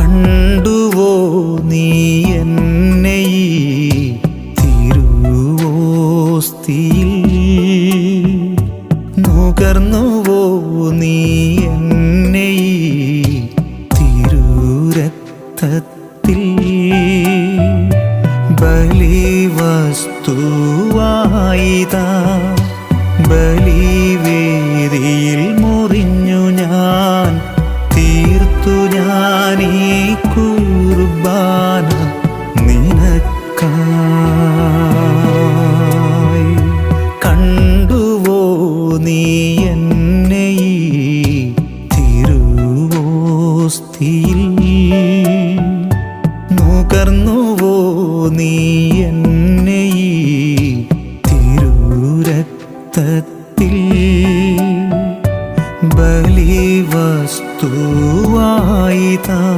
കണ്ടുവോ നീ എന്നെ ഈ തിരുവോസ്തിയിൽ? നുകർന്നുവോ നീ എന്നെ ഈ തിരുരക്തത്തിൽ? ബലിവസ്തുവായിതാ ബലിവേദിയിൽ മുറിഞ്ഞു ഞാൻ തീർത്തു ഞാനീ കുർബാന നിനക്കായി. കണ്ടുവോ നീ എന്നെ ഈ തിരുവോസ്തിയിൽ? നുകർന്നുവോ നീ എന്നെ ഈ തിരുരക്തത്തിൽ? ബലിവസ്തുവായിതാ